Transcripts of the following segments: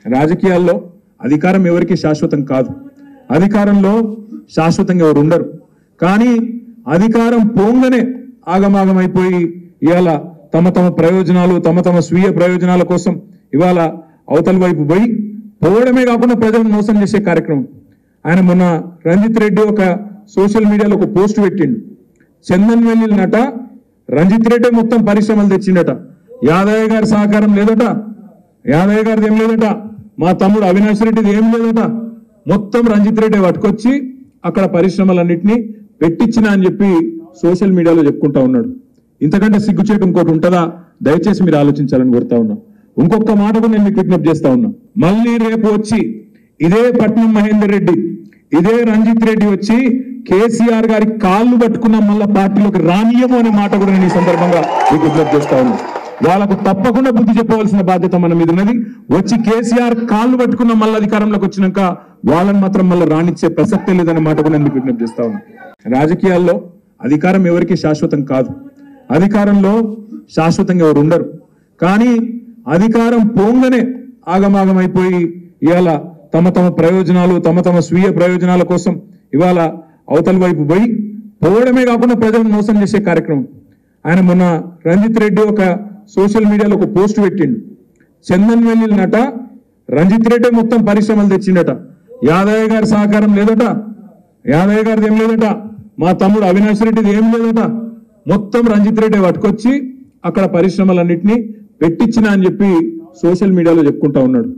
రాజకీయాల్లో అధికారం ఎవరికి శాశ్వతం కాదు. అధికారంలో శాశ్వతంగా ఎవరు ఉండరు. కానీ అధికారం పోంగనే ఆగమాగమైపోయి ఇవాళ తమ తమ ప్రయోజనాలు తమ స్వీయ ప్రయోజనాల కోసం ఇవాళ అవతల వైపు పోయి పోవడమే కాకుండా ప్రజలను మోసం చేసే కార్యక్రమం. ఆయన మొన్న రంజిత్ రెడ్డి ఒక సోషల్ మీడియాలో ఒక పోస్ట్ పెట్టిండు. చందన్ వెల్లినట రంజిత్ రెడ్డి మొత్తం పరిశ్రమలు తెచ్చిండట. యాదయ్య గారి సహకారం లేదట, యాదయ్య గారిది ఏం లేదట, మా తమ్ముడు అవినాష్ రెడ్డిది ఏం లేదట, మొత్తం రంజిత్ రెడ్డి పట్టుకొచ్చి అక్కడ పరిశ్రమలన్నింటినీ పెట్టించిన అని చెప్పి సోషల్ మీడియాలో చెప్పుకుంటా ఉన్నాడు. ఇంతకంటే సిగ్గుచేటు ఇంకోటి ఉంటుందా? దయచేసి మీరు ఆలోచించాలని కోరుతా ఉన్నా. ఇంకొక మాట కూడా నేను మీకు విజ్ఞప్తి చేస్తా ఉన్నా. మళ్ళీ రేపు వచ్చి ఇదే పట్నం మహేందర్ రెడ్డి ఇదే రంజిత్ రెడ్డి వచ్చి కేసీఆర్ గారి కాళ్ళు పట్టుకున్న మళ్ళా పార్టీలోకి రానియము అనే మాట కూడా నేను ఈ సందర్భంగా మీకు విజ్ఞప్తి చేస్తా ఉన్నా. వాళ్ళకు తప్పకుండా బుద్ధి చెప్పవలసిన బాధ్యత మన మీద ఉన్నది. వచ్చి కేసీఆర్ కాళ్ళు పట్టుకున్న మళ్ళీ అధికారంలోకి వచ్చినాక వాళ్ళని మాత్రం మళ్ళీ రానిచ్చే ప్రసక్తే లేదనే మాట కూడా నేను మీకు విజ్ఞప్తి చేస్తా ఉన్నా. రాజకీయాల్లో అధికారం ఎవరికి శాశ్వతం కాదు. అధికారంలో శాశ్వతంగా ఎవరు ఉండరు. కానీ అధికారం పోంగనే ఆగమాగమైపోయి ఇవాళ తమ తమ ప్రయోజనాలు తమ స్వీయ ప్రయోజనాల కోసం ఇవాళ అవతల వైపు పోయి పోవడమే కాకుండా ప్రజలను మోసం చేసే కార్యక్రమం. ఆయన మొన్న రంజిత్ రెడ్డి ఒక సోషల్ మీడియాలో ఒక పోస్ట్ పెట్టిండు. చందన్ వెల్లినట రంజిత్ రెడ్డి మొత్తం పరిశ్రమలు తెచ్చిండట. యాదయ్య గారి సహకారం లేదట, యాదయ్య గారిది ఏం లేదట, మా తమ్ముడు అవినాష్ రెడ్డిది ఏం లేదట, మొత్తం రంజిత్ రెడ్డి పట్టుకొచ్చి అక్కడ పరిశ్రమలన్నింటినీ పెట్టించిన అని చెప్పి సోషల్ మీడియాలో చెప్పుకుంటా ఉన్నాడు.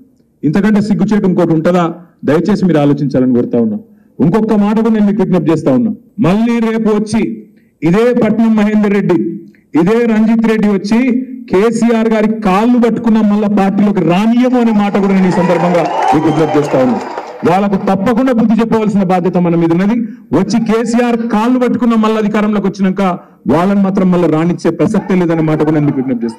ఇంతకంటే సిగ్గుచేటు ఇంకోటి ఉంటుందా? దయచేసి మీరు ఆలోచించాలని కోరుతా ఉన్నా. ఇంకొక మాట కూడా నేను మీకు విజ్ఞప్తి చేస్తా ఉన్నా. మళ్ళీ రేపు వచ్చి ఇదే పట్నం మహేందర్ రెడ్డి ఇదే రంజిత్ రెడ్డి వచ్చి కేసీఆర్ గారి కాళ్ళు పట్టుకున్న మళ్ళా పార్టీలోకి రానియము అనే మాట కూడా నేను ఈ సందర్భంగా మీకు విజ్ఞప్తి చేస్తా ఉన్నా. వాళ్ళకు తప్పకుండా బుద్ధి చెప్పవలసిన బాధ్యత మన మీద ఉన్నది. వచ్చి కేసీఆర్ కాళ్ళు పట్టుకున్న మళ్ళీ అధికారంలోకి వచ్చినాక వాళ్ళని మాత్రం మళ్ళీ రానిచ్చే ప్రసక్తే లేదనే మాట కూడా నేను మీకు విజ్ఞప్తి చేస్తాను.